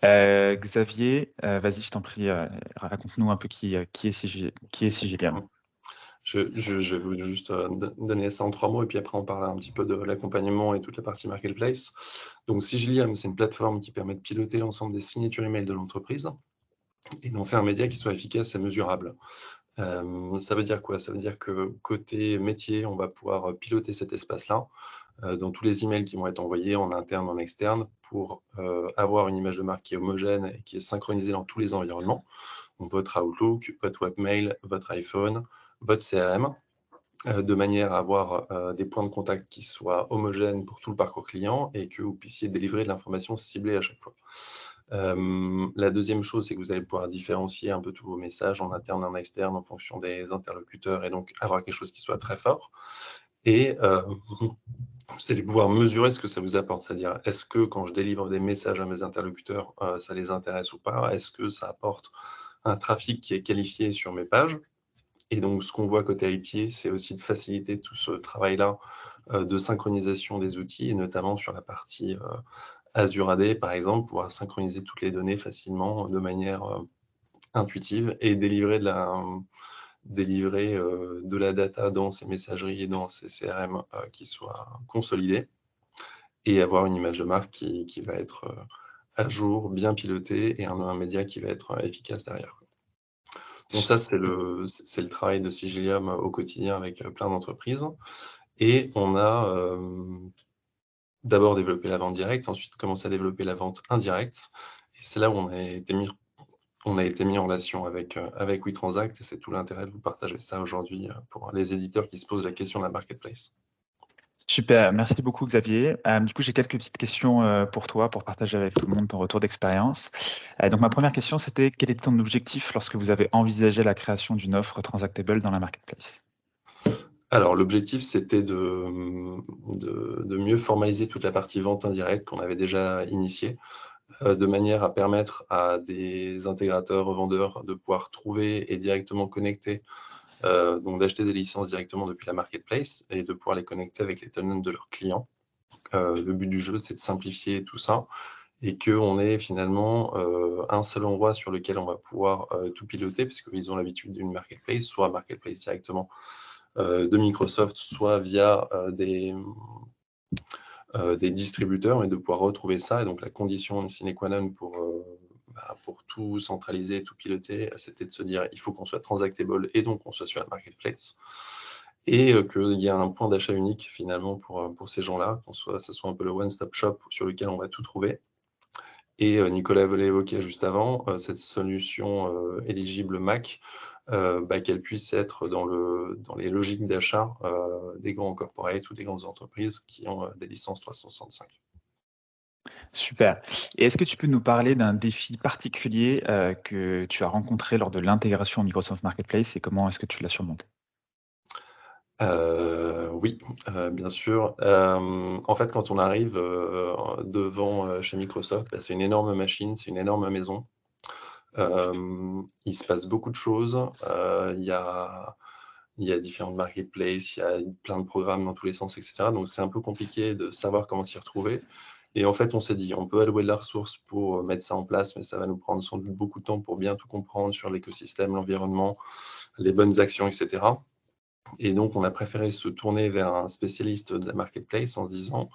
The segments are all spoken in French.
Xavier, vas-y, je t'en prie, raconte-nous un peu qui est Sigilium. Je vais vous juste donner ça en 3 mots et puis après on parle un petit peu de l'accompagnement et toute la partie marketplace. Donc Sigilium, c'est une plateforme qui permet de piloter l'ensemble des signatures email de l'entreprise et d'en faire un média qui soit efficace et mesurable. Ça veut dire quoi? Ça veut dire que côté métier, on va pouvoir piloter cet espace-là dans tous les emails qui vont être envoyés en interne, en externe, pour avoir une image de marque qui est homogène et qui est synchronisée dans tous les environnements. Donc votre Outlook, votre webmail, votre iPhone, votre CRM, de manière à avoir des points de contact qui soient homogènes pour tout le parcours client et que vous puissiez délivrer de l'information ciblée à chaque fois. La deuxième chose, c'est que vous allez pouvoir différencier un peu tous vos messages en interne et en externe en fonction des interlocuteurs et donc avoir quelque chose qui soit très fort. Et c'est de pouvoir mesurer ce que ça vous apporte. C'est-à-dire, est-ce que quand je délivre des messages à mes interlocuteurs, ça les intéresse ou pas? Est-ce que ça apporte un trafic qui est qualifié sur mes pages? Et donc, ce qu'on voit côté IT, c'est aussi de faciliter tout ce travail-là de synchronisation des outils, et notamment sur la partie Azure AD, par exemple, pouvoir synchroniser toutes les données facilement de manière intuitive et délivrer de la data dans ces messageries et dans ces CRM qui soient consolidées et avoir une image de marque qui va être à jour, bien pilotée et un média qui va être efficace derrière. Donc ça, c'est le travail de Sigilium au quotidien avec plein d'entreprises. Et on a d'abord développé la vente directe, ensuite commencé à développer la vente indirecte. Et c'est là où on a été mis en relation avec WeTransact, et c'est tout l'intérêt de vous partager ça aujourd'hui pour les éditeurs qui se posent la question de la marketplace. Super, merci beaucoup Xavier. Du coup, j'ai quelques petites questions pour toi, pour partager avec tout le monde ton retour d'expérience. Donc, ma première question, c'était quel était ton objectif lorsque vous avez envisagé la création d'une offre transactable dans la marketplace? Alors, l'objectif, c'était de mieux formaliser toute la partie vente indirecte qu'on avait déjà initiée, de manière à permettre à des intégrateurs, revendeurs de pouvoir trouver et directement connecter, donc d'acheter des licences directement depuis la marketplace et de pouvoir les connecter avec les tenants de leurs clients. Le but du jeu, c'est de simplifier tout ça et qu'on ait finalement un seul endroit sur lequel on va pouvoir tout piloter, puisqu'ils ont l'habitude d'une marketplace, soit marketplace directement de Microsoft, soit via des distributeurs, et de pouvoir retrouver ça. Et donc la condition sine qua non pour tout centraliser, tout piloter, c'était de se dire il faut qu'on soit transactable et donc qu'on soit sur la marketplace. Et qu'il y a un point d'achat unique finalement pour ces gens-là, ça soit un peu le one-stop shop sur lequel on va tout trouver. Et Nicolas l'a évoqué juste avant, cette solution éligible Mac, qu'elle puisse être dans les logiques d'achat des grands corporates ou des grandes entreprises qui ont des licences 365. Super. Et est-ce que tu peux nous parler d'un défi particulier que tu as rencontré lors de l'intégration Microsoft Marketplace et comment est-ce que tu l'as surmonté? Oui, bien sûr. En fait, quand on arrive devant chez Microsoft, c'est une énorme machine, c'est une énorme maison. Il se passe beaucoup de choses. Il y a différentes marketplaces, il y a plein de programmes dans tous les sens, etc. Donc, c'est un peu compliqué de savoir comment s'y retrouver. Et en fait, on s'est dit, on peut allouer de la ressource pour mettre ça en place, mais ça va nous prendre sans doute beaucoup de temps pour bien tout comprendre sur l'écosystème, l'environnement, les bonnes actions, etc. Et donc, on a préféré se tourner vers un spécialiste de la marketplace en se disant,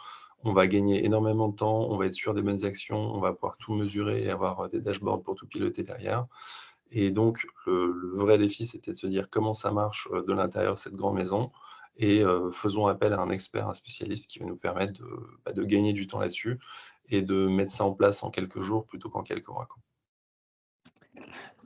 on va gagner énormément de temps, on va être sûr des bonnes actions, on va pouvoir tout mesurer et avoir des dashboards pour tout piloter derrière. Et donc, le vrai défi, c'était de se dire comment ça marche de l'intérieur de cette grande maison et faisons appel à un expert, un spécialiste qui va nous permettre de gagner du temps là-dessus et de mettre ça en place en quelques jours plutôt qu'en quelques mois, quoi.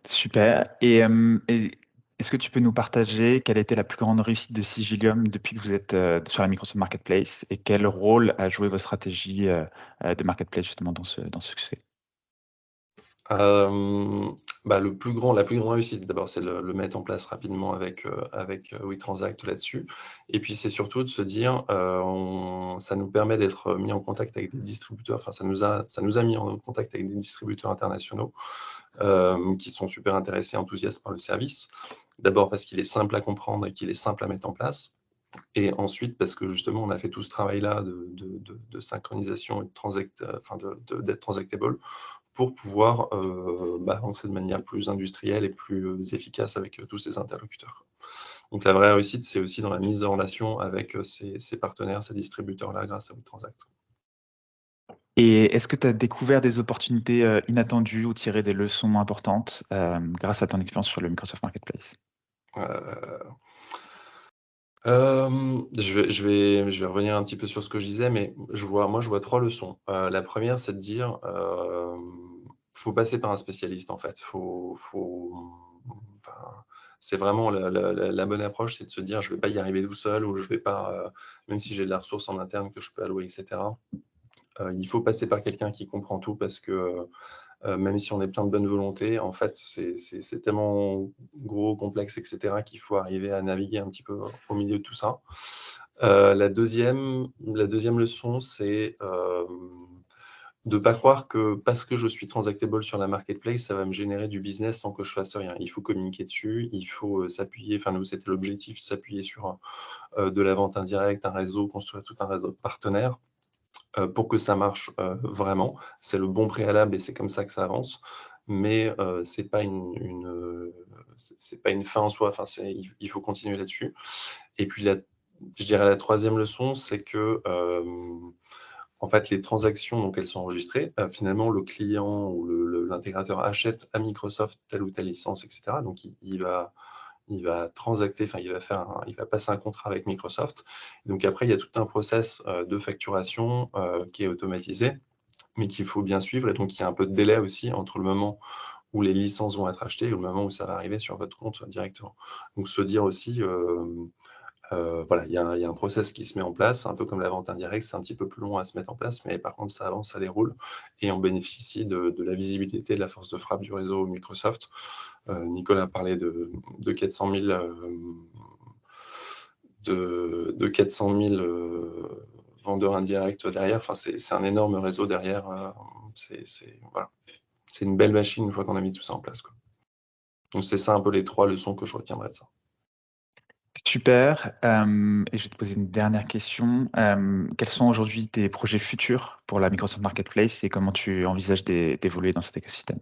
Super. Et est-ce que tu peux nous partager quelle a été la plus grande réussite de Sigilium depuis que vous êtes sur la Microsoft Marketplace et quel rôle a joué votre stratégie de marketplace justement dans ce succès? La plus grande réussite, d'abord, c'est le mettre en place rapidement avec WeTransact là-dessus. Et puis, c'est surtout de se dire, ça nous permet d'être mis en contact avec des distributeurs, enfin, ça nous a mis en contact avec des distributeurs internationaux qui sont super intéressés, enthousiastes par le service. D'abord parce qu'il est simple à comprendre et qu'il est simple à mettre en place. Et ensuite, parce que justement, on a fait tout ce travail-là de synchronisation et d'être transactable pour pouvoir avancer de manière plus industrielle et plus efficace avec tous ces interlocuteurs. Donc la vraie réussite, c'est aussi dans la mise en relation avec ces partenaires, ces distributeurs-là, grâce à WeTransact. Et est-ce que tu as découvert des opportunités inattendues ou tiré des leçons importantes grâce à ton expérience sur le Microsoft Marketplace? Je vais revenir un petit peu sur ce que je disais, mais je vois 3 leçons. La première, c'est de dire, faut passer par un spécialiste, en fait. Enfin, c'est vraiment la bonne approche, c'est de se dire: «Je vais pas y arriver tout seul» ou «Je vais pas», même si j'ai de la ressource en interne que je peux allouer et cetera. Il faut passer par quelqu'un qui comprend tout parce que, même si on est plein de bonne volonté, en fait, c'est tellement gros, complexe et cetera qu'il faut arriver à naviguer un petit peu au milieu de tout ça. La deuxième leçon, c'est, de pas croire que parce que je suis transactable sur la marketplace, ça va me générer du business sans que je fasse rien. Il faut communiquer dessus, il faut, s'appuyer, enfin nous, c'était l'objectif, s'appuyer sur, de la vente indirecte, un réseau, construire tout un réseau de partenaires. Pour que ça marche, vraiment. C'est le bon préalable et c'est comme ça que ça avance. Mais, c'est pas c'est pas une fin en soi, enfin il faut continuer là-dessus. Et puis je dirais la troisième leçon, c'est que, en fait, les transactions, donc elles sont enregistrées. Finalement, le client ou l'intégrateur achète à Microsoft telle ou telle licence et cetera. Donc il va transacter, enfin il va passer un contrat avec Microsoft. Donc après, il y a tout un process de facturation qui est automatisé, mais qu'il faut bien suivre. Et donc il y a un peu de délai aussi entre le moment où les licences vont être achetées et le moment où ça va arriver sur votre compte directement. Donc se dire aussi, voilà, il y a un process qui se met en place, un peu comme la vente indirecte, c'est un petit peu plus long à se mettre en place, mais par contre ça avance, ça déroule et on bénéficie de la visibilité, de la force de frappe du réseau Microsoft. Nicolas a parlé de 400 000, de 400 000 vendeurs indirects derrière. Enfin, c'est un énorme réseau derrière. Voilà. C'est une belle machine une fois qu'on a mis tout ça en place, quoi. Donc c'est ça un peu les 3 leçons que je retiendrai de ça. Super. Et je vais te poser une dernière question. Quels sont aujourd'hui tes projets futurs pour la Microsoft Marketplace et comment tu envisages d'évoluer dans cet écosystème?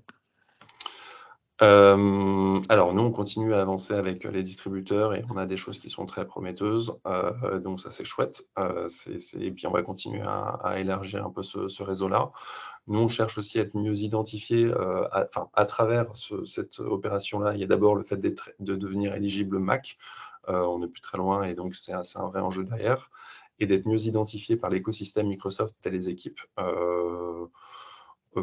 Alors nous, on continue à avancer avec les distributeurs et on a des choses qui sont très prometteuses. Donc ça, c'est chouette. Et puis on va continuer à élargir un peu ce réseau-là. Nous, on cherche aussi à être mieux identifiés, à travers cette opération-là. Il y a d'abord le fait de devenir éligible Mac. On n'est plus très loin et donc c'est un vrai enjeu derrière. Et d'être mieux identifié par l'écosystème Microsoft et les équipes.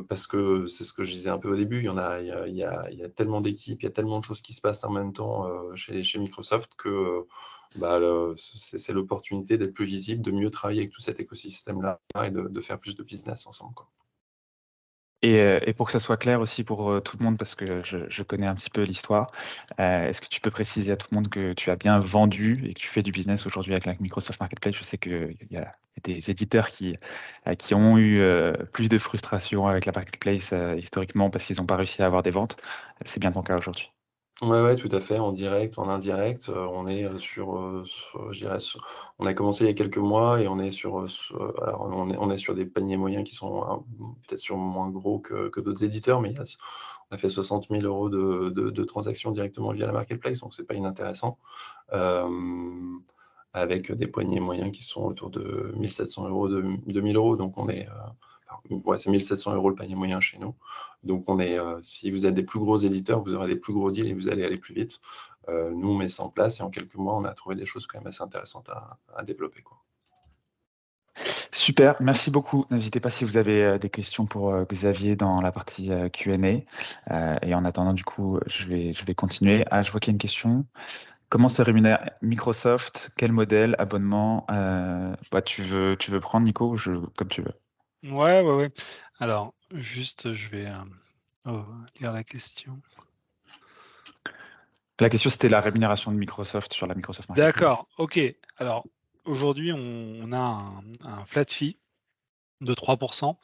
Parce que c'est ce que je disais un peu au début, il y a tellement d'équipes, il y a tellement de choses qui se passent en même temps chez Microsoft que c'est l'opportunité d'être plus visible, de mieux travailler avec tout cet écosystème-là et de faire plus de business ensemble, quoi. Et pour que ça soit clair aussi pour tout le monde, parce que je connais un petit peu l'histoire, est-ce que tu peux préciser à tout le monde que tu as bien vendu et que tu fais du business aujourd'hui avec la Microsoft Marketplace? Je sais qu'il y a des éditeurs qui ont eu plus de frustration avec la Marketplace historiquement parce qu'ils n'ont pas réussi à avoir des ventes. C'est bien ton cas aujourd'hui. Ouais, ouais, tout à fait, en direct, en indirect, on est, je dirais on a commencé il y a quelques mois et on est alors on est sur des paniers moyens qui sont peut-être sur moins gros que d'autres éditeurs, mais on a fait 60 000 € de transactions directement via la marketplace, donc c'est pas inintéressant. Avec des paniers moyens qui sont autour de 1 700 €, 2 000 €, donc on est, ouais, c'est 1 700 € le panier moyen chez nous. Donc on est, si vous êtes des plus gros éditeurs, vous aurez des plus gros deals et vous allez aller plus vite. Nous, on met ça en place et en quelques mois, on a trouvé des choses quand même assez intéressantes à développer, quoi. Super, merci beaucoup. N'hésitez pas si vous avez des questions pour Xavier dans la partie Q&A. Et en attendant, du coup, je vais continuer. Ah, je vois qu'il y a une question. Comment se rémunère Microsoft? Quel modèle, abonnement tu veux prendre, Nico, ou comme tu veux. Ouais, ouais, ouais. Alors, juste, je vais lire la question. La question, c'était la rémunération de Microsoft sur la Microsoft Marketplace. D'accord, ok. Alors, aujourd'hui, on a un flat fee de 3%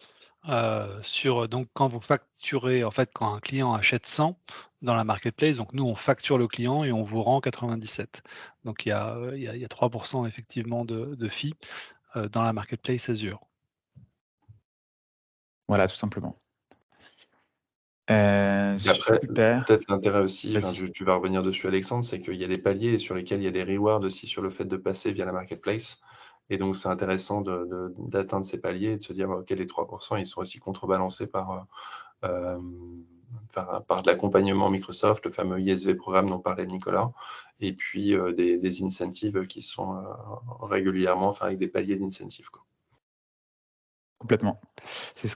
donc quand vous facturez, en fait, quand un client achète 100 dans la marketplace, donc nous, on facture le client et on vous rend 97. Donc, il y a 3% effectivement de fee dans la marketplace Azure. Voilà, tout simplement. Et après, Super. peut-être l'intérêt aussi, Vas-y. tu vas revenir dessus, Alexandre, c'est qu'il y a des paliers sur lesquels il y a des rewards aussi sur le fait de passer via la marketplace. Et donc, c'est intéressant d'atteindre ces paliers et de se dire, OK, les 3%, ils sont aussi contrebalancés par de l'accompagnement Microsoft, le fameux ISV programme dont parlait Nicolas, et puis des incentives qui sont régulièrement, avec des paliers d'incentives, quoi. Complètement. C'est